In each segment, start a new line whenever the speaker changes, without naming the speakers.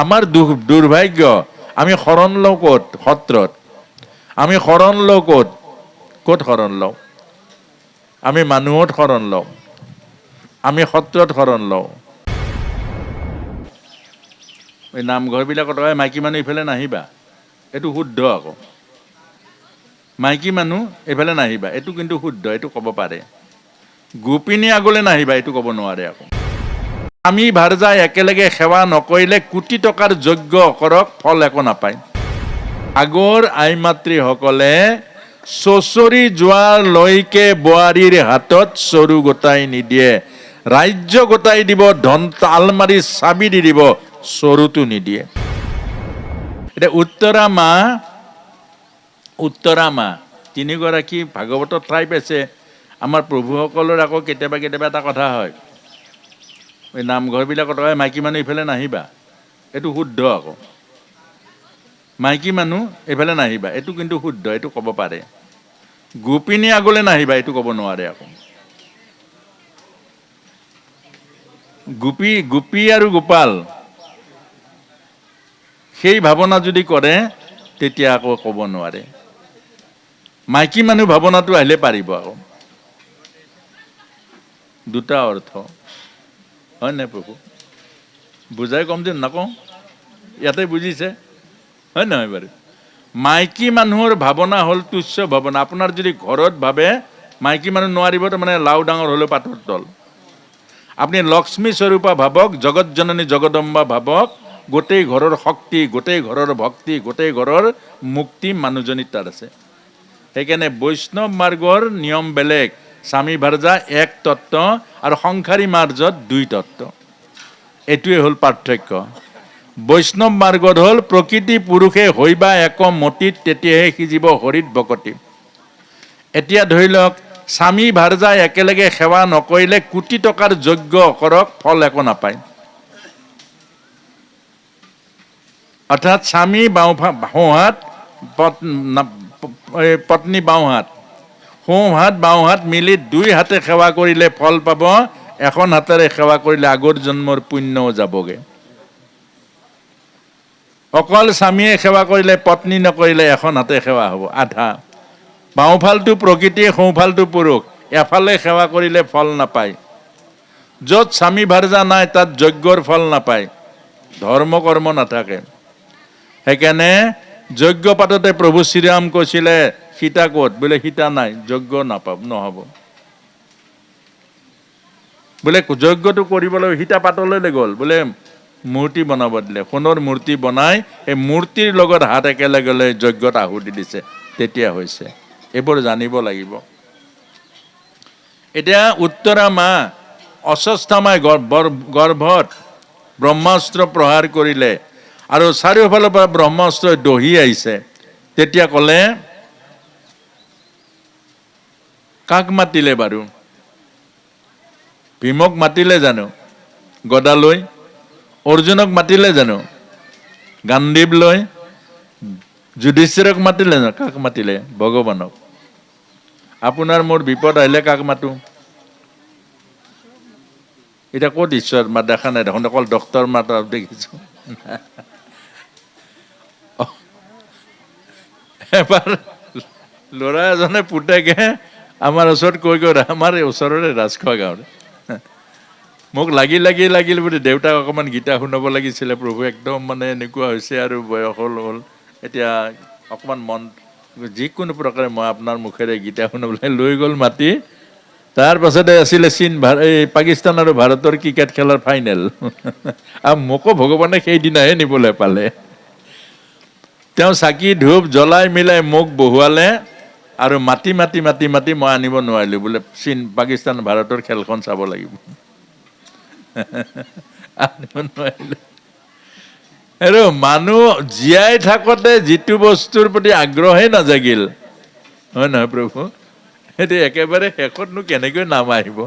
আমাৰ দুৰ্ভাগ্য আমি শৰণ লওঁ ক'ত? সত্ৰত। আমি শৰণ লওঁ ক'ত? ক'ত শৰণ লওঁ? আমি মানুহত শৰণ লওঁ, আমি সত্ৰত শৰণ লওঁ। এই নামঘৰবিলাকত মাইকী মানুহ ইফালে নাহিবা, এইটো শুদ্ধ আকৌ। মাইকী মানুহ এইফালে নাহিবা, এইটো কিন্তু শুদ্ধ, এইটো ক'ব পাৰে। গোপিনী আগলৈ নাহিবা, এইটো ক'ব নোৱাৰে আকৌ। আমি ভাৰজাই একেলগে সেৱা নকৰিলে কোটি টকাৰ যজ্ঞ কৰক, ফল একো নাপায়। আগৰ আই মাতৃসকলে চচৰি যোৱালৈকে বোৱাৰীৰ হাতত চৰু গোটাই নিদিয়ে, ৰাজ্য গোটাই দিব, ধন আলমাৰি চাবি দি দিব, চৰুটো নিদিয়ে। এতিয়া উত্তৰা মা তিনিগৰাকী ভাগৱতত ঠাই পাইছে। আমাৰ প্ৰভুসকলৰ আকৌ কেতিয়াবা কেতিয়াবা এটা কথা হয়, এই নামঘৰবিলাকত মাইকী মানুহ ইফালে নাহিবা, এইটো শুদ্ধ আকৌ। মাইকী মানুহ এইফালে নাহিবা, এইটো কিন্তু শুদ্ধ, এইটো ক'ব পাৰে। গোপিনী আগলৈ নাহিবা, এইটো ক'ব নোৱাৰে আকৌ। গোপী আৰু গোপাল সেই ভাৱনা যদি কৰে তেতিয়া আকৌ ক'ব নোৱাৰে। মাইকী মানুহ ভাৱনাটো আহিলে পাৰিব আকৌ। দুটা অৰ্থ হয় নাই প্ৰভু? বুজাই কম যেন নকওঁ, ইয়াতে বুজিছে হয় নহয় বাৰু? মাইকী মানুহৰ ভাৱনা হ'ল তুচ্ছ ভাৱনা। আপোনাৰ যদি ঘৰত ভাবে মাইকী মানুহ নোৱাৰিব, তাৰমানে লাও ডাঙৰ হ'লেও পাতৰ তল। আপুনি লক্ষ্মী স্বৰূপা ভাবক, জগত জননী জগদম্বা ভাবক, গোটেই ঘৰৰ শক্তি, গোটেই ঘৰৰ ভক্তি, গোটেই ঘৰৰ মুক্তি মানুহজনীৰ তাত আছে। সেইকাৰণে বৈষ্ণৱ মাৰ্গৰ নিয়ম বেলেগ। স্বামী ভাৰ্যা এক তত্ত্ব আৰু সংসাৰী মাৰ্জত দুই তত্ত্ব, এইটোৱে হ'ল পাৰ্থক্য। বৈষ্ণৱ মাৰ্গত হ'ল প্ৰকৃতি পুৰুষে হৈবা এক মতিত, তেতিয়াহে সিজিব হৰিত ভকতি। এতিয়া ধৰি লওক স্বামী ভাৰ্যাই একেলগে সেৱা নকৰিলে কোটি টকাৰ যজ্ঞ কৰক, ফল একো নাপায়। অৰ্থাৎ স্বামী সোঁহাত, পত্নী বাওঁহাত, সোঁহাত বাওঁহাত মিলি দুই হাতে সেৱা কৰিলে ফল পাব, এখন হাতেৰে সেৱা কৰিলে আগৰ জন্মৰ পুণ্যও যাবগে। অকল স্বামীয়ে সেৱা কৰিলে, পত্নী নকৰিলে এখন হাতে সেৱা হ'ব, আধা। বাওঁফালটো প্ৰকৃতি, সোঁফালটো পুৰুষ, এফালে সেৱা কৰিলে ফল নাপায়। য'ত স্বামী ভাৰ্যা নাই তাত যজ্ঞৰ ফল নাপায়, ধৰ্ম কৰ্ম নাথাকে। সেইকাৰণে যজ্ঞ পাততে প্ৰভু শ্ৰীৰাম কৈছিলে সীতা ক'ত? বোলে সীতা নাই, যজ্ঞ নহ'ব। বোলে যজ্ঞটো কৰিবলৈ সীতা পাতলৈ গ'ল, বোলে মূৰ্তি বনাব দিলে, সোণৰ মূৰ্তি বনাই এই মূৰ্তিৰ লগত হাত একেলগে লৈ যজ্ঞত আহুতি দিছে, তেতিয়া হৈছে। এইবোৰ জানিব লাগিব। এতিয়া উত্তৰা মা অশ্বস্থামাই গৰ্ভত ব্ৰহ্মাস্ত্ৰ প্ৰহাৰ কৰিলে আৰু চাৰিওফালৰ পৰা ব্ৰহ্মাস্ত্ৰ দহি আহিছে, তেতিয়া ক'লে কাক মাতিলে বাৰু? ভীমক মাতিলে জানো গদা লৈ? অৰ্জুনক মাতিলে জানো গাণ্ডীৱ লৈ? যুধিষ্ঠিৰক মাতিলে জানো? কাক মাতিলে? ভগৱানক। আপোনাৰ মোৰ বিপদ আহিলে কাক মাতো? এতিয়া ক'ত ঈশ্বৰ মা দেখা নাই দেখোন, অকল ডক্তৰ মাতা দেখিছো। এবাৰ ল'ৰা এজনে পুতেকে আমাৰ ওচৰত কৈ আমাৰ ওচৰৰে ৰাজখোৱা গাঁৱৰ, মোক লাগিল বুলি দেউতাক অকণমান গীতা শুনাব লাগিছিলে। প্ৰভু একদম মানে এনেকুৱা হৈছে আৰু বয়স হ'ল, এতিয়া অকণমান মন যিকোনো প্ৰকাৰে মই আপোনাৰ মুখেৰে গীতা শুনাবলৈ লৈ গ'ল মাতি। তাৰ পাছতে আছিলে এই পাকিস্তান আৰু ভাৰতৰ ক্ৰিকেট খেলাৰ ফাইনেল, আৰু মোকো ভগৱানে সেইদিনাহে নিবলৈ পালে। তেওঁ চাকি ধূপ জ্বলাই মিলাই মোক বহুৱালে আৰু মাতি মই আনিব নোৱাৰিলোঁ। বোলে পাকিস্তান ভাৰতৰ খেলখন চাব লাগিব, আনিব নোৱাৰিলোঁ। আৰু মানুহ জীয়াই থাকোঁতে যিটো বস্তুৰ প্ৰতি আগ্ৰহে নাজাগিল, হয় নহয় প্ৰভু? সেইটো একেবাৰে শেষতনো কেনেকৈ নাম আহিব?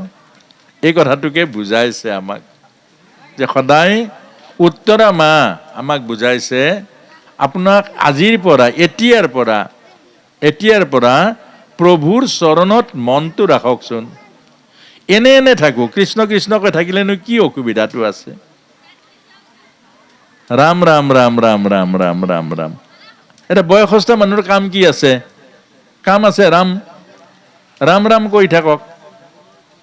এই কথাটোকে বুজাইছে আমাক, যে সদায় উত্তৰা মা আমাক বুজাইছে আপোনাক আজিৰ পৰা, এতিয়াৰ পৰা প্ৰভুৰ চৰণত মনটো ৰাখকচোন। এনে থাকো, কৃষ্ণ কৃষ্ণকৈ থাকিলেনো কি অসুবিধাটো আছে? ৰাম ৰাম ৰাম ৰাম ৰাম ৰাম ৰাম ৰাম। এটা বয়সস্থ মানুহৰ কাম কি আছে? কাম আছে ৰাম ৰাম ৰাম কৈ থাকক।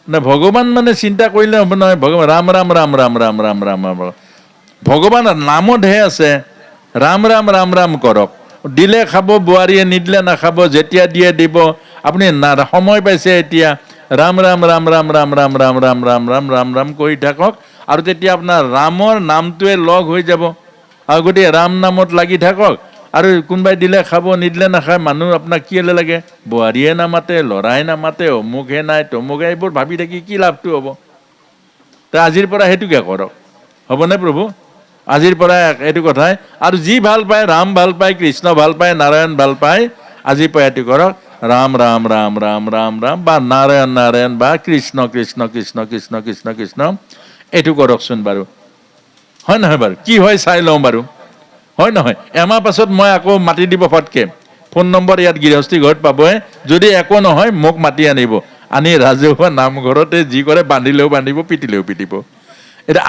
না ভগৱান মানে চিন্তা কৰিলে হ'ব নহয়। ভগৱান ৰাম ৰাম ৰাম ৰাম ৰাম ৰাম ৰাম ৰাম। ভগৱানৰ নামো ঢেৰ আছে। ৰাম ৰাম ৰাম ৰাম কৰক। দিলে খাব বোৱাৰীয়ে, নিদিলে নাখাব। যেতিয়া দিয়ে দিব। আপুনি সময় পাইছে এতিয়া, ৰাম ৰাম ৰাম ৰাম ৰাম ৰাম ৰাম ৰাম ৰাম ৰাম ৰাম ৰাম কৰি থাকক। আৰু তেতিয়া আপোনাৰ ৰামৰ নামটোৱে লগ হৈ যাব। আৰু গতিকে ৰাম নামত লাগি থাকক। আৰু কোনোবাই দিলে খাব, নিদিলে নাখায়। মানুহ আপোনাক কি লাগে? বোৱাৰীয়ে নামাতে, ল'ৰাই নামাতে, অমুকহে নাই, তমুকহে, এইবোৰ ভাবি থাকি কি লাভটো হ'ব? তে আজিৰ পৰা সেইটোকে কৰক। হ'বনে প্ৰভু? আজিৰ পৰা এইটো কথাই। আৰু যি ভাল পায়, ৰাম ভাল পায়, কৃষ্ণ ভাল পায়, নাৰায়ণ ভাল পায়, আজিৰ পৰা এইটো কৰক। ৰাম ৰাম ৰাম ৰাম ৰাম ৰাম বা নাৰায়ণ নাৰায়ণ বা কৃষ্ণ কৃষ্ণ কৃষ্ণ কৃষ্ণ কৃষ্ণ কৃষ্ণ, এইটো কৰকচোন বাৰু। হয় নহয় বাৰু? কি হয় চাই লওঁ বাৰু। হয় নহয়? এমাহ পাছত মই আকৌ মাতি দিব ফটকে। ফোন নম্বৰ ইয়াত গৃহস্থী ঘৰত পাবই। যদি একো নহয় মোক মাতি আনিব। আনি ৰাজহুৱা নামঘৰতে যি কৰে, বান্ধিলেও বান্ধিব, পিটিলেও পিটিব। এতিয়া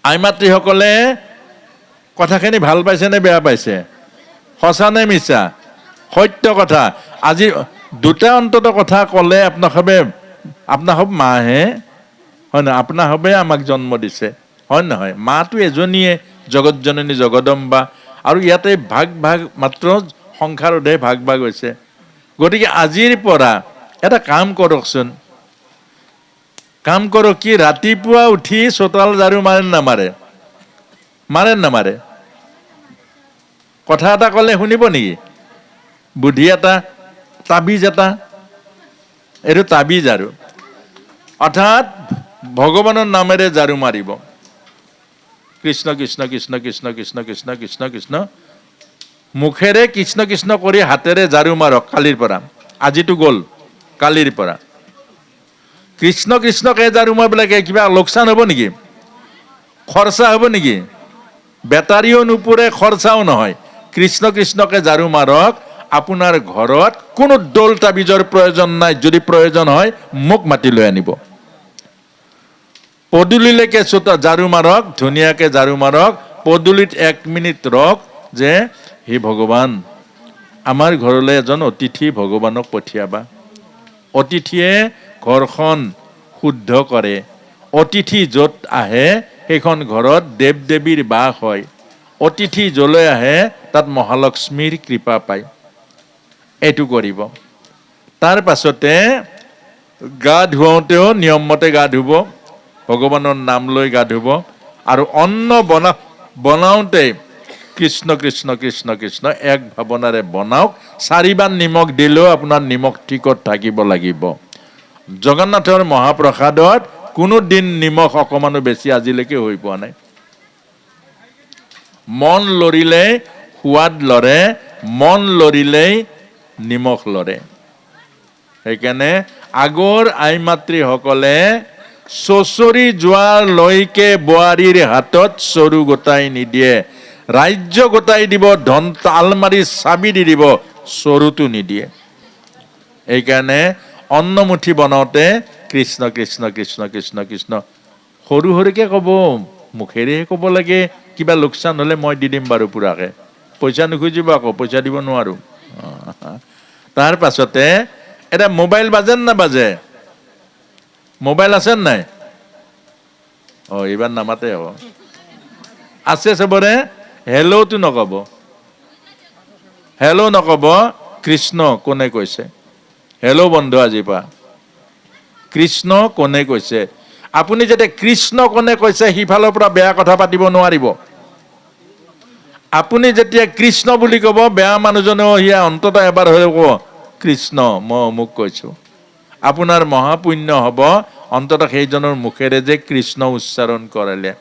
আইমাতৃসকলে কথাখিনি ভাল পাইছে নে বেয়া পাইছে? সঁচা নে মিছা? সত্য কথা। আজি দুটা অন্তত কথা ক'লে আপোনাক মাহে, হয় নহয়? আপোনাক আমাক জন্ম দিছে, হয় নহয়? মাতো এজনীয়ে, জগত জননী জগদম্বা। আৰু ইয়াতে ভাগ ভাগ মাত্ৰ সংসাৰতহে ভাগ ভাগ হৈছে। গতিকে আজিৰ পৰা এটা কাম কৰকচোন। কাম কৰক কি, ৰাতিপুৱা উঠি চোতাল ঝাৰু মাৰে নামাৰে? মাৰে নামাৰে? কথা এটা ক'লে শুনিব নেকি? বুদ্ধি এটা, তাবিজ এটা, এইটো তাবিজ আৰু। অৰ্থাৎ ভগৱানৰ নামেৰে ঝাৰু মাৰিব। কৃষ্ণ কৃষ্ণ কৃষ্ণ কৃষ্ণ কৃষ্ণ কৃষ্ণ কৃষ্ণ কৃষ্ণ, মুখেৰে কৃষ্ণ কৃষ্ণ কৰি হাতেৰে ঝাৰু মাৰক কালিৰ পৰা। আজিতো গ'ল, কালিৰ পৰা কৃষ্ণ কৃষ্ণকে ঝাৰু মাৰিবলৈকে কিবা লোকচান হ'ব নেকি? খৰচা হ'ব নেকি? বেটাৰীও নুপুৰে, খৰচাও নহয়। কৃষ্ণ কৃষ্ণকে ঝাৰু মাৰক। আপোনাৰ ঘৰত কোনো দৌল তাবিজৰ প্ৰয়োজন নাই। যদি প্ৰয়োজন হয় মোক মাতি লৈ আনিব। পদূলিলৈকে ঝাৰু মাৰক, ধুনীয়াকে ঝাৰু মাৰক। পদূলিত 1 মিনিট ৰওক যে, হে ভগৱান, আমাৰ ঘৰলৈ এজন অতিথি ভগৱানক পঠিয়াবা। অতিথিয়ে ঘৰখন শুদ্ধ কৰে। অতিথি য'ত আহে সেইখন ঘৰত দেৱ দেৱীৰ বাস হয়। অতিথি য'লৈ আহে তাত মহালক্ষ্মীৰ কৃপা পায়। এইটো কৰিব। তাৰ পাছতে গা ধুৱাওঁতেও নিয়মমতে গা ধুব। ভগৱানৰ নাম লৈ গা ধুব। আৰু অন্ন বনাওঁতে কৃষ্ণ কৃষ্ণ কৃষ্ণ কৃষ্ণ এক ভাৱনাৰে বনাওক। 4 বাৰ নিমখ দিলেও আপোনাৰ নিমখ ঠিকত থাকিব লাগিব। জগন্নাথৰ মহাপ্ৰসাদত কোনো দিন নিমখ অকমানো বেছি আজিলৈকে হৈ পোৱা নাই। মন লৰিলেই সোৱাদ লৰে, মন লৰিলেই নিমখ লৰে। সেইকাৰণে আগৰ আই মাতৃসকলে চচৰি যোৱালৈকে বোৱাৰীৰ হাতত চৰু গোটাই নিদিয়ে। ৰাজ্য গোটাই দিব, ধন আলমাৰি চাবি দি দিব, চৰুটো নিদিয়ে। এইকাৰণে অন্নমুঠি বনাওঁতে কৃষ্ণ কৃষ্ণ কৃষ্ণ কৃষ্ণ কৃষ্ণ সৰু সৰুকে ক'ব, মুখেৰে ক'ব লাগে। কিবা লোকচান হ'লে মই দি দিম বাৰু পুৰাকে। পইচা নুখুজিব আকৌ, পইচা দিব নোৱাৰো। তাৰ পাছতে এটা মোবাইল বাজে না বাজে? মোবাইল আছে নাই? এইবাৰ নামাতে হ'ব। আছে চবৰে? হেল্ল'টো নক'ব, হেল্ল' নক'ব। কৃষ্ণ কোনে কৈছে? হেল্ল' বন্ধু আজিৰ পৰা। কৃষ্ণ কোনে কৈছে? আপুনি যেতিয়া কৃষ্ণ কোনে কৈছে সিফালৰ পৰা বেয়া কথা পাতিব নোৱাৰিব। আপুনি যেতিয়া কৃষ্ণ বুলি ক'ব, বেয়া মানুহজনেও সিয়া অন্তত এবাৰ হ'লেও ক'ব, কৃষ্ণ মই অমুক কৈছো। আপোনাৰ মহাপুণ্য হ'ব অন্তত সেইজনৰ মুখেৰে যে কৃষ্ণ উচ্চাৰণ কৰালে।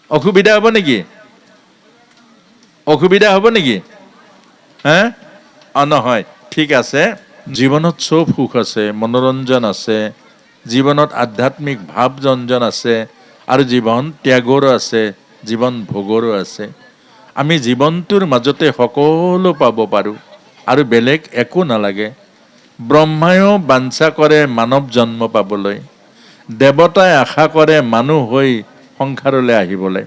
অসুবিধা হ'ব নেকি? অসুবিধা হ'ব নেকি? নহয়, ঠিক আছে। জীৱনত চব সুখ আছে, মনোৰঞ্জন আছে, জীৱনত আধ্যাত্মিক ভাৱ ৰঞ্জন আছে, আৰু জীৱন ত্যাগৰো আছে, জীৱন ভোগৰো আছে। আমি জীৱনটোৰ মাজতে সকলো পাব পাৰোঁ আৰু বেলেগ একো নালাগে। ব্ৰহ্মায়ো বাঞ্ছা কৰে মানৱ জন্ম পাবলৈ, দেৱতাই আশা কৰে মানুহ হৈ সংসাৰলৈ আহিবলৈ।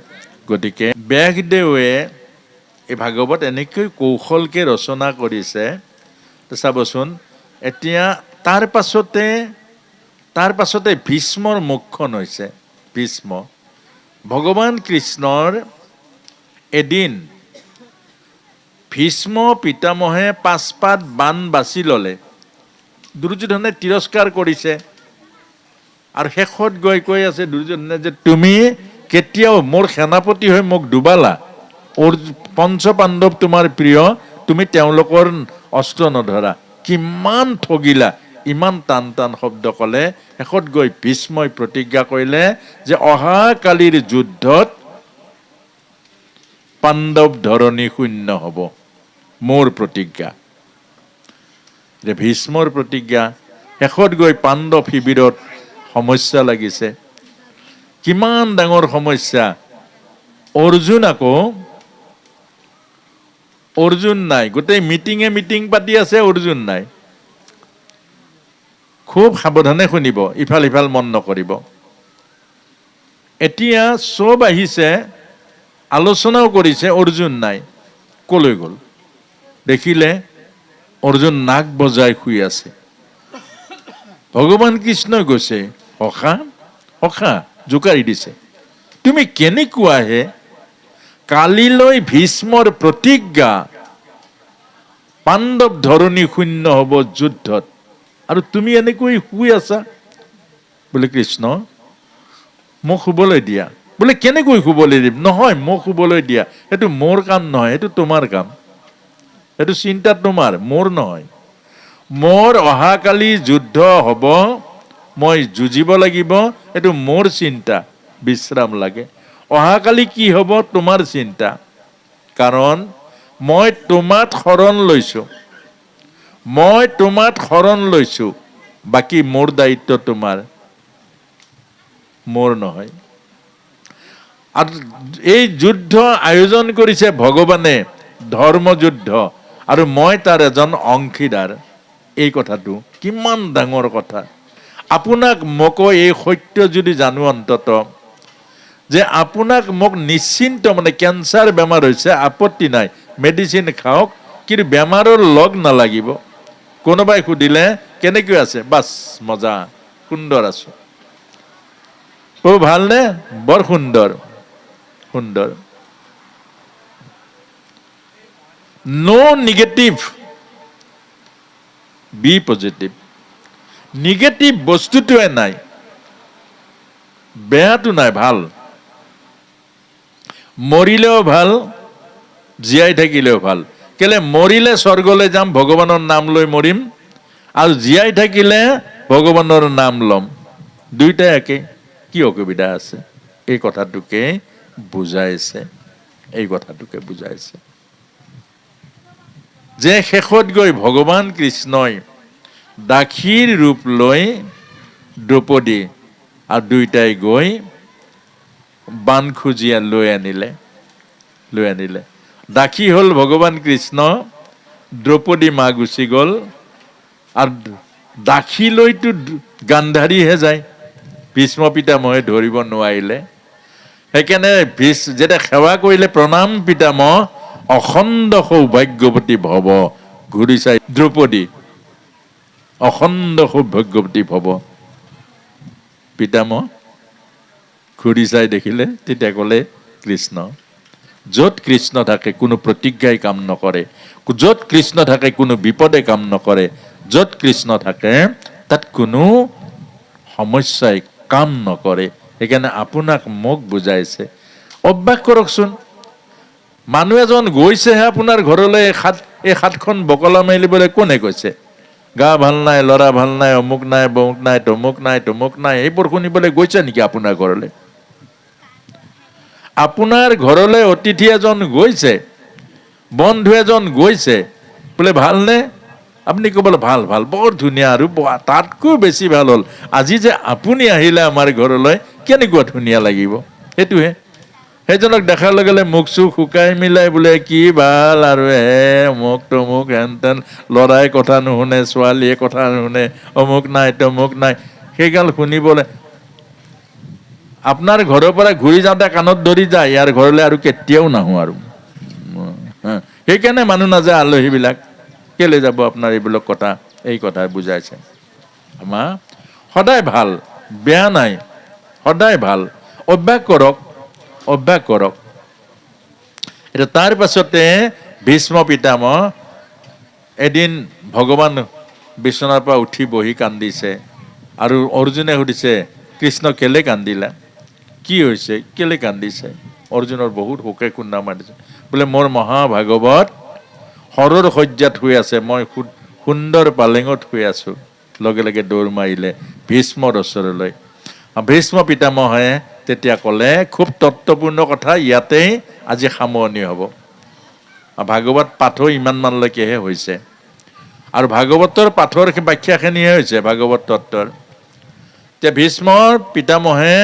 গতিকে ব্যাসদেৱে এই ভাগৱত এনেকৈ কৌশলকৈ ৰচনা কৰিছে। চাবচোন, এতিয়া তাৰ পাছতে ভীষ্মৰ মুখখন হৈছে। ভীষ্ম ভগৱান কৃষ্ণৰ এদিন ভীষ্ম পিতামহে 5 পাত বাণ বাছি ল'লে। দুৰ্যোধনে তিৰস্কাৰ কৰিছে আৰু শেষত গৈ কৈ আছে দুৰ্যোধনে যে তুমি কেতিয়াও মোৰ সেনাপতি হৈ মোক ডুবালা। পঞ্চ পাণ্ডৱ তোমাৰ প্ৰিয়, তুমি তেওঁলোকৰ অস্ত্ৰ নধৰা, কিমান ঠগিলা। ইমান টান টান শব্দ ক'লে। শেষত গৈ ভীষ্মই প্ৰতিজ্ঞা কৰিলে যে অহাকালিৰ যুদ্ধত পাণ্ডৱ ধৰণী শূন্য হ'ব, মোৰ প্ৰতিজ্ঞা। যে ভীষ্মৰ প্ৰতিজ্ঞা। শেষত গৈ পাণ্ডৱ শিবিৰত সমস্যা লাগিছে। কিমান ডাঙৰ সমস্যা। অৰ্জুন নাই। গোটেই মিটিং পাতি আছে, অৰ্জুন নাই। খুব সাৱধানে শুনিব, ইফাল সিফাল মন নকৰিব। এতিয়া চব আহিছে, আলোচনাও কৰিছে, অৰ্জুন নাই। কলৈ গ'ল? দেখিলে অৰ্জুন নাক বজাই শুই আছে। ভগৱান কৃষ্ণই কৈছে, সখা জোকাৰি দিছে, তুমি কেনেকুৱাহে? কালিলৈ ভীষ্মৰ প্ৰতিজ্ঞা, পাণ্ডৱ ধৰণী শূন্য হ'ব যুদ্ধত, আৰু তুমি এনেকৈ শুই আছা। বোলে কৃষ্ণ মোক শুবলৈ দিয়া। বোলে কেনেকৈ শুবলৈ দিম? নহয়, মোক শুবলৈ দিয়া। সেইটো মোৰ কাম নহয়, সেইটো তোমাৰ কাম। সেইটো চিন্তা তোমাৰ, মোৰ নহয়। মোৰ অহাকালি যুদ্ধ হ'ব, মই যুঁজিব লাগিব, এইটো মোৰ চিন্তা। বিশ্ৰাম লাগে। অহাকালি কি হ'ব তোমাৰ চিন্তা। কাৰণ মই তোমাত শৰণ লৈছো, বাকী মোৰ দায়িত্ব তোমাৰ, মোৰ নহয়। আৰু এই যুদ্ধ আয়োজন কৰিছে ভগৱানে, ধৰ্মযুদ্ধ, আৰু মই তাৰ এজন অংশীদাৰ। এই কথাটো কিমান ডাঙৰ কথা। আপোনাক মোকো এই সত্য যদি জানো অন্তত, যে আপোনাক মোক নিশ্চিন্ত, মানে কেঞ্চাৰ বেমাৰ হৈছে, আপত্তি নাই, মেডিচিন খাওক, কিন্তু বেমাৰৰ লগ নালাগিব। কোনোবাই সুধিলে কেনেকৈ আছে? বাছ মজা, সুন্দৰ আছো। ভালনে? বৰ সুন্দৰ। নো নিগেটিভ, বি পজিটিভ। নিগেটিভ বস্তুটোৱে নাই, বেয়াটো নাই, ভাল। মৰিলেও ভাল, জীয়াই থাকিলেও ভাল। কেলে? মৰিলে স্বৰ্গলৈ যাম, ভগৱানৰ নাম লৈ মৰিম, আৰু জীয়াই থাকিলে ভগৱানৰ নাম ল'ম। দুইটাই একে, কি অসুবিধা আছে? এই কথাটোকে বুজাইছে। যে শেষত গৈ ভগৱান কৃষ্ণই দাসীৰ ৰূপ লৈ দ্ৰৌপদী আৰু দুইটাই গৈ বান খুজিয়া লৈ আনিলে। দাসী হ'ল ভগৱান কৃষ্ণ, দ্ৰৌপদী মা গুচি গ'ল। আৰু দাসী লৈতো গান্ধাৰীহে যায়, ভীষ্ম পিতামহে ধৰিব নোৱাৰিলে। সেইকাৰণে যেতিয়া সেৱা কৰিলে, প্ৰণাম পিতামহ, অখণ্ড সৌভাগ্যৱতী ভৱ। ঘূৰি চাই দ্ৰৌপদী, অখণ্ড সৌভাগ্যৱতী ভৱ। পিতামহ ঘূৰি চাই দেখিলে, তেতিয়া ক'লে কৃষ্ণ। য'ত কৃষ্ণ থাকে কোনো প্ৰতিজ্ঞাই কাম নকৰে, য'ত কৃষ্ণ থাকে কোনো বিপদে কাম নকৰে, য'ত কৃষ্ণ থাকে তাত কোনো সমস্যাই কাম নকৰে। সেইকাৰণে আপোনাক মোক বুজাইছে। অভ্যাস কৰকচোন। মানুহ এজন গৈছেহে আপোনাৰ ঘৰলৈ, এই হাতখন বকলা মেলিবলৈ কোনে কৈছে? গা ভাল নাই, ল'ৰা ভাল নাই, অমুক নাই, বমুক নাই, তমুক নাই, এইবোৰ শুনিবলৈ গৈছে নেকি আপোনাৰ ঘৰলৈ? আপোনাৰ ঘৰলৈ অতিথি এজন গৈছে, বন্ধু এজন গৈছে, বোলে ভালনে? আপুনি ক'বলৈ ভাল, বৰ ধুনীয়া, আৰু তাতকৈ বেছি ভাল হ'ল আজি যে আপুনি আহিলে আমাৰ ঘৰলৈ, কেনেকুৱা ধুনীয়া লাগিব। সেইটোহে। সেইজনক দেখাৰ লগে লগে মুখ চুখ শুকাই মিলাই বোলে কি ভাল, আৰু অমুক তমুক হেন তেন, ল'ৰাই কথা নুশুনে, ছোৱালীয়ে কথা নুশুনে, অমুক নাই তমুক নাই, সেইগাল শুনিবলৈ আপোনাৰ ঘৰৰ পৰা ঘূৰি যাওঁতে কাণত ধৰি যায়, ইয়াৰ ঘৰলৈ আৰু কেতিয়াও নাহোঁ আৰু। সেইকাৰণে মানুহ নাযায় আলহীবিলাক। কেলৈ যাব আপোনাৰ এইবিলাক কথা, এই কথা বুজাইছে। আমাৰ সদায় ভাল, বেয়া নাই, সদায় ভাল। অভ্যাস কৰক, অভ্যাস কৰক। এতিয়া তাৰ পাছতে ভীষ্ম পিতামহ এদিন ভগৱান বিচনাৰ পৰা উঠি বহি কান্দিছে, আৰু অৰ্জুনে সুধিছে কৃষ্ণ কেলে কান্দিলা, কি হৈছে, কেলে কান্দিছে? অৰ্জুনৰ বহুত শোকে খুন্দা মাৰিছে। বোলে মোৰ মহাভাগৱত সৰৰ শয্যাত শুই আছে, মই সুন্দৰ পালেঙত শুই আছোঁ। লগে লগে দৌৰ মাৰিলে ভীষ্মৰ ওচৰলৈ। ভীষ্ম পিতামহে তেতিয়া ক'লে, খুব তত্ত্বপূৰ্ণ কথা, ইয়াতেই আজি সামৰণি হ'ব। ভাগৱত পাঠো ইমানমানলৈকেহে হৈছে, আৰু ভাগৱতৰ পাঠৰ ব্যাখ্যাখিনিহে হৈছে ভাগৱত তত্ত্বৰ। এতিয়া ভীষ্মৰ পিতামহে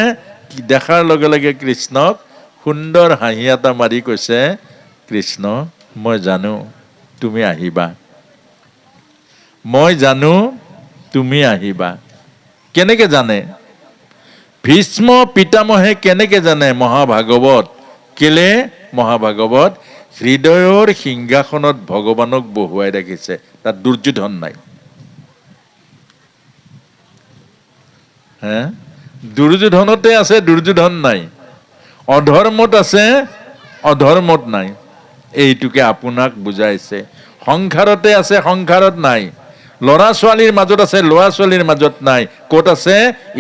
দেখাৰ লগে লগে কৃষ্ণক সুন্দৰ হাঁহি এটা মাৰি কৈছে, কৃষ্ণ মই জানো তুমি আহিবা, মই জানো তুমি আহিবা। কেনেকে জানে ভীষ্ম পিতামহে, কেনেকে জানে মহাভাগৱত? কেলে মহাভাগৱত হৃদয়ৰ সিংহাসনত ভগৱানক বহুৱাই ৰাখিছে, তাত দুৰ্যোধন নাই। হে, দুৰ্যোধনতে আছে, দুৰ্যোধন নাই। অধৰ্মত আছে, অধৰ্মত নাই। এইটোকে আপোনাক বুজাইছে। সংসাৰতে আছে, সংসাৰত নাই। ল'ৰা ছোৱালীৰ মাজত আছে, ল'ৰা ছোৱালীৰ মাজত নাই। ক'ত আছে?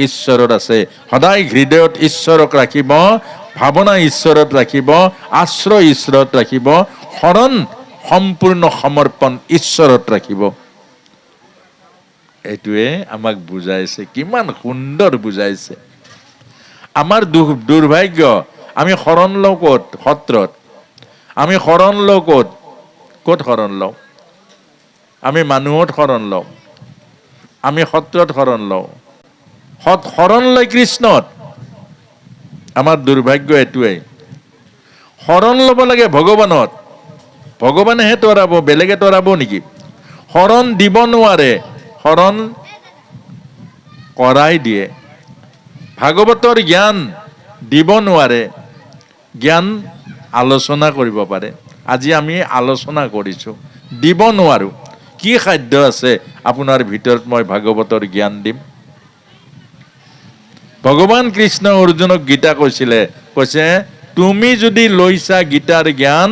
ঈশ্বৰত আছে। সদায় হৃদয়ত ঈশ্বৰক ৰাখিব, ভাৱনা ঈশ্বৰত ৰাখিব, আশ্ৰয় ঈশ্বৰত ৰাখিব, শৰণ সম্পূৰ্ণ সমৰ্পণ ঈশ্বৰত ৰাখিব। এইটোৱে আমাক বুজাইছে, কিমান সুন্দৰ বুজাইছে। আমাৰ দুৰ্ভাগ্য, আমি শৰণ লওঁ ক'ত? সত্ৰত। আমি শৰণ লওঁ ক'ত? ক'ত শৰণ লওঁ? আমি মানুহত শৰণ লওঁ, আমি সত্ৰত শৰণ লওঁ। শৰণ লয় কৃষ্ণত। আমাৰ দুৰ্ভাগ্য এইটোৱেই। শৰণ ল'ব লাগে ভগৱানত, ভগৱানেহে তৰাব, বেলেগে তৰাব নেকি? শৰণ দিব নোৱাৰে, শৰণ কৰাই দিয়ে। ভাগৱতৰ জ্ঞান দিব নোৱাৰে, জ্ঞান আলোচনা কৰিব পাৰে। আজি আমি আলোচনা কৰিছোঁ, দিব নোৱাৰোঁ। কি সাধ্য আছে আপোনাৰ ভিতৰত মই ভাগৱতৰ জ্ঞান দিম? ভগৱান কৃষ্ণ অৰ্জুনক গীতা কৈছিলে, কৈছে তুমি যদি লৈছা গীতাৰ জ্ঞান,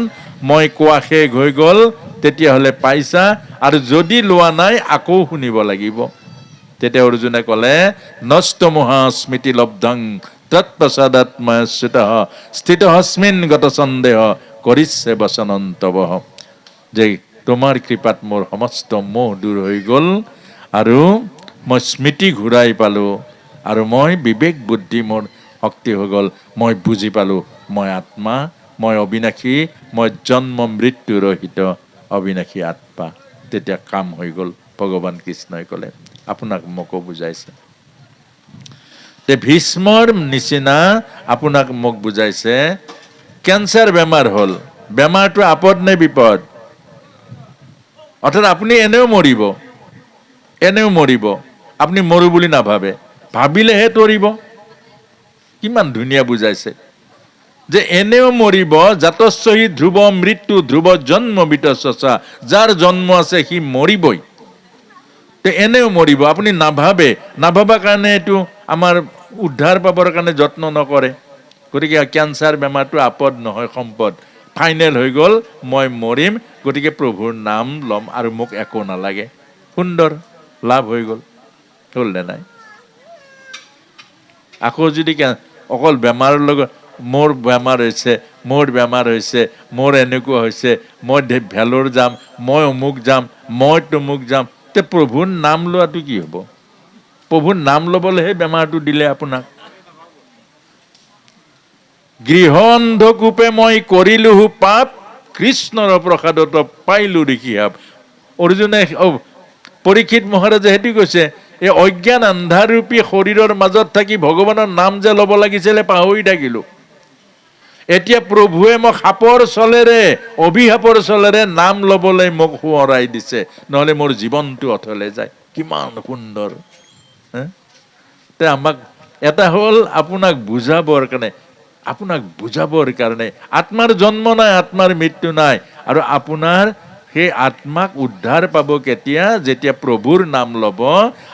মই কোৱা শেষ হৈ গ'ল, তেতিয়াহ'লে পাইছা, আৰু যদি লোৱা নাই আকৌ শুনিব লাগিব। তেতিয়া অৰ্জুনে ক'লে, নষ্ট মহা স্মৃতি লব্ধং তৎপ্ৰসাদাৎময়চ্যুতঃ স্থিতঃস্মিন গত সন্দেহ কৰিছে বচনন্তবঃ। যে তোমাৰ কৃপাত মোৰ সমস্ত মোহ দূৰ হৈ গ'ল, আৰু মই স্মৃতি ঘূৰাই পালোঁ, আৰু মই বিবেক বুদ্ধি মোৰ শক্তি হৈ গ'ল। মই বুজি পালোঁ মই আত্মা, মই অবিনাশী, মই জন্ম মৃত্যু ৰহিত অবিনাশী আত্মা। তেতিয়া কাম হৈ গ'ল, ভগৱান কৃষ্ণই ক'লে। আপোনাক মোকো বুজাইছে। তে ভীষ্মৰ নিচিনা আপোনাক মোক বুজাইছে, কেঞ্চাৰ বেমাৰ হ'ল, বেমাৰটো আপদ নে বিপদ? অৰ্থাৎ আপুনি এনেও মৰিব, এনেও মৰিব। আপুনি মৰো বুলি নাভাবে, ভাবিলেহে তৰিব। কিমান ধুনীয়া বুজাইছে যে এনেও মৰিব। জাতস্যহি ধ্ৰুৱ মৃত্যু ধ্ৰুৱ জন্ম বিতস্যসা, যাৰ জন্ম আছে সি মৰিবই। এনেও মৰিব, আপুনি নাভাবে, নাভাবা কাৰণে এইটো আমাৰ উদ্ধাৰ পাবৰ কাৰণে যত্ন নকৰে। গতিকে কেঞ্চাৰ বেমাৰটো আপদ নহয়, সম্পদ। ফাইনেল হৈ গ'ল, মই মৰিম, গতিকে প্ৰভুৰ নাম ল'ম আৰু মোক একো নালাগে। সুন্দৰ, লাভ হৈ গ'ল, হ'ল নে নাই? আকৌ যদি অকল বেমাৰৰ লগত, মোৰ বেমাৰ হৈছে, মোৰ বেমাৰ হৈছে, মোৰ এনেকুৱা হৈছে, মই ভেলোৰ যাম, মই অমুক যাম, মই তমুক যাম, তে প্ৰভুৰ নাম লোৱাটো কি হ'ব? প্ৰভুৰ নাম ল'বলৈহে বেমাৰটো দিলে আপোনাক। গৃহ অন্ধকূপে মই কৰিলো পাপ, কৃষ্ণৰ প্ৰসাদত পাইলো ঋষিহাপ। অৰ্জুনে, পৰীক্ষিত মহাৰাজে সেইটো কৈছে, এই অজ্ঞান আন্ধাৰৰূপী শৰীৰৰ মাজত থাকি ভগৱানৰ নাম যে ল'ব লাগিছিলে পাহৰি থাকিলো। এতিয়া প্ৰভুৱে মোক সাপৰ চলেৰে, অভিশাপৰ চলেৰে নাম ল'বলৈ মোক সোঁৱৰাই দিছে, নহ'লে মোৰ জীৱনটো অথলে যায়। কিমান সুন্দৰ। তে আমাক এটা হ'ল আপোনাক বুজাবৰ কাৰণে আত্মাৰ জন্ম নাই, আত্মাৰ মৃত্যু নাই। আৰু আপোনাৰ সেই আত্মাক উদ্ধাৰ পাব কেতিয়া? যেতিয়া প্ৰভুৰ নাম ল'ব।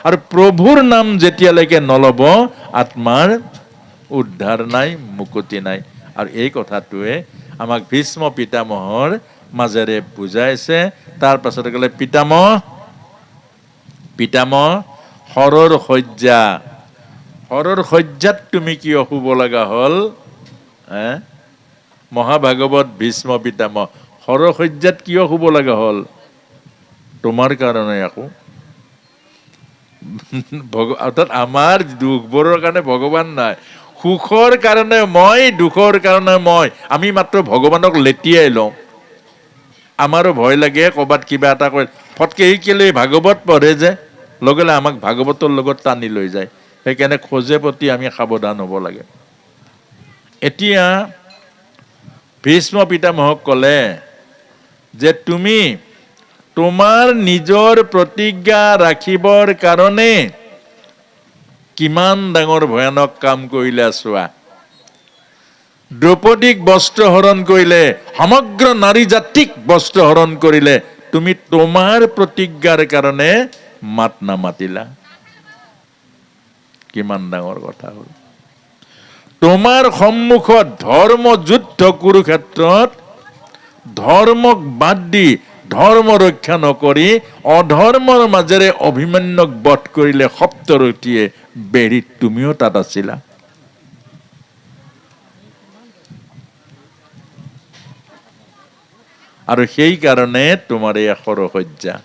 আৰু প্ৰভুৰ নাম যেতিয়ালৈকে নল'ব আত্মাৰ উদ্ধাৰ নাই, মুক্তি নাই। আৰু এই কথাটোৱে আমাক ভীষ্ম পিতামহৰ মাজেৰে বুজাইছে। তাৰ পাছতে ক'লে পিতামহ হৰৰ শয্যাত তুমি কিয় শুব লগা হ'ল? মহাভাগৱত ভীষ্ম পিতামহ হৰৰ শয্যাত কিয় শুব লগা হ'ল? তোমাৰ কাৰণে আকৌ। অৰ্থাৎ আমাৰ দুখবোৰৰ কাৰণে ভগৱান নাই, সুখৰ কাৰণে মই, দুখৰ কাৰণে মই। আমি মাত্ৰ ভগৱানক লেটিয়াই লওঁ। আমাৰো ভয় লাগে ক'ৰবাত কিবা এটা কৈ ফটকে কেলে ভাগৱত পঢ়ে যে লগে লগে আমাক ভাগৱতৰ লগত টানি লৈ যায়। সেইকাৰণে খোজে প্ৰতি আমি সাৱধান হ'ব লাগে। এতিয়া ভীষ্ম পিতামহক ক'লে যে তুমি তোমাৰ নিজৰ প্ৰতিজ্ঞা ৰাখিবৰ কাৰণে কিমান ডাঙৰ ভয়ানক কাম কৰিলে চোৱা। দ্ৰৌপদীক বস্ত্ৰ হৰণ কৰিলে, সমগ্ৰ নাৰী জাতিক বস্ত্ৰ হৰণ কৰিলে, তুমি তোমাৰ প্ৰতিজ্ঞাৰ কাৰণে মাত নামাতিলা। কিমান ডাঙৰ কথা হ'ল। তোমাৰ সন্মুখত ধৰ্ম যুদ্ধ কুৰুক্ষেত্ৰত ধৰ্মক বাদ দি, ধৰ্ম ৰক্ষা নকৰি অধৰ্মৰ মাজেৰে অভিমন্যুক বধ কৰিলে সপ্তৰথীয়ে বেৰিত, তুমিও তাত আছিলা। আৰু সেইকাৰণে তোমাৰ এই শয্যা।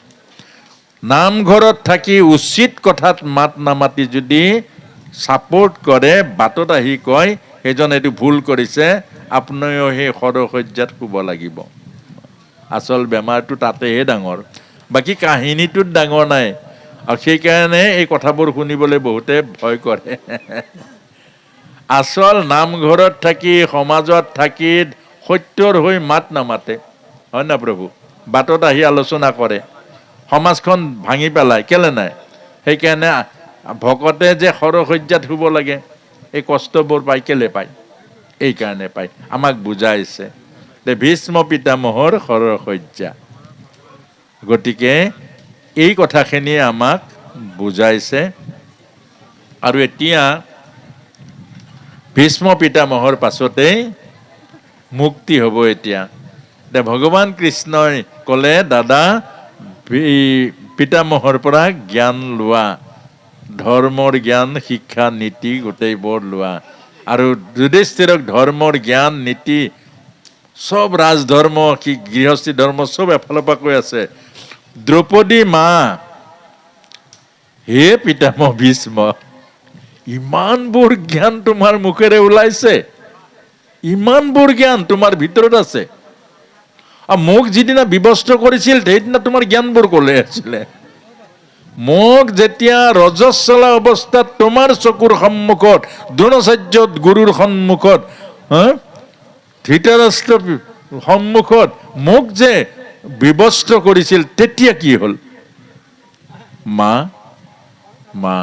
নামঘৰত থাকি উচিত কথাত মাত নামাতি যদি ছাপোৰ্ট কৰে, বাটত আহি কয় সেইজন এইটো ভুল কৰিছে, আপুনিও সেই শয্যাত শুব লাগিব। আচল বেমাৰটো তাতেহে ডাঙৰ, বাকী কাহিনীটোত ডাঙৰ নাই। আৰু সেইকাৰণে এই কথাবোৰ শুনিবলৈ বহুতে ভয় কৰে। আচল নামঘৰত থাকি, সমাজত থাকি সত্যৰ হৈ মাত নামাতে, হয় না প্ৰভু? বাটত আহি আলোচনা কৰে, সমাজখন ভাঙি পেলায়। কেলে নাই? সেইকাৰণে ভকতে যে শয্যাত শুব লাগে, এই কষ্টবোৰ পায়। কেলে পায়? এই কাৰণে পায়। আমাক বুজাইছে ভীষ্ম পিতামহৰ শয্যা। গতিকে এই কথাখিনিয়ে আমাক বুজাইছে। আৰু এতিয়া ভীষ্ম পিতামহৰ পাছতেই মুক্তি হ'ব। এতিয়া ভগৱান কৃষ্ণই ক'লে, দাদা পিতামহৰ পৰা জ্ঞান লোৱা, ধৰ্মৰ জ্ঞান, শিক্ষা, নীতি গোটেইবোৰ লোৱা। আৰু যুধিষ্ঠিৰক ধৰ্মৰ জ্ঞান, নীতি চব, ৰাজধৰ্ম, গৃহস্থী ধৰ্ম চব এফালৰ পৰা কৈ আছে। দ্ৰৌপদী মা, হে পিতামহ ভীষ্ম, ইমানবোৰ জ্ঞান তোমাৰ মুখেৰে ওলাইছে, ইমানবোৰ জ্ঞান তোমাৰ ভিতৰত আছে। আৰু মোক যিদিনা বিবস্ত্ৰ কৰিছিল সেইদিনা তোমাৰ জ্ঞানবোৰ ক'লে আছিলে। মোক যেতিয়া ৰজস্বলা অৱস্থাত তোমাৰ চকুৰ সন্মুখত, দ্ৰোণাচাৰ্যত গুৰুৰ সন্মুখত, ধৃতৰাষ্ট্ৰৰ সন্মুখত মোক যে বিবস্ত্ৰ কৰিছিল, তেতিয়া কি হ'ল? মা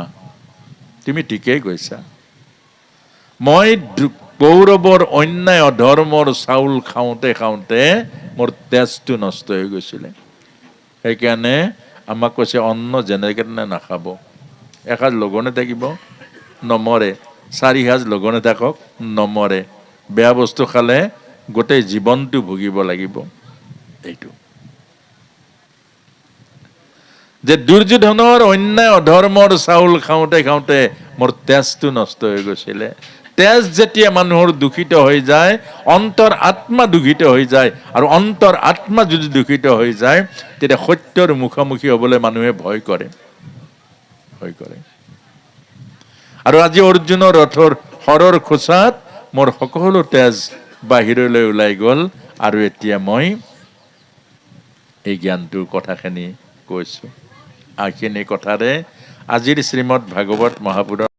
তুমি ঠিকেই কৈছা। মই কৌৰৱৰ অন্যায় অধৰ্মৰ চাউল খাওঁতে খাওঁতে মোৰ তেজটো নষ্ট হৈ গৈছিলে। সেইকাৰণে আমাক কৈছে অন্ন যেনেকে নাখাব, এসাঁজ লঘোণে থাকিব নমৰে, 4 সাঁজ লঘোণে থাকক নমৰে। বেয়া বস্তু খালে গোটেই জীৱনটো ভুগিব লাগিব। এইটো যে দুৰ্যোধনৰ অন্যায় অধৰ্মৰ চাউল খাওঁতে খাওঁতে মোৰ তেজটো নষ্ট হৈ গৈছিলে। তেজ যেতিয়া মানুহৰ দূষিত হৈ যায়, অন্তৰ আত্মা দূষিত হৈ যায়। আৰু অন্তৰ আত্মা যদি দূষিত হৈ যায়, তেতিয়া সত্যৰ মুখামুখি হ'বলৈ মানুহে ভয় কৰে। আৰু আজি অৰ্জুনৰ ৰথৰ শৰৰ খোচাত মোৰ সকলো তেজ বাহিৰলৈ ওলাই গ'ল। আৰু এতিয়া মই এই জ্ঞানটোৰ কথাখিনি কৈছোঁ। এইখিনি কথাৰে আজিৰ শ্ৰীমদ ভাগৱত মহাপুৰাণ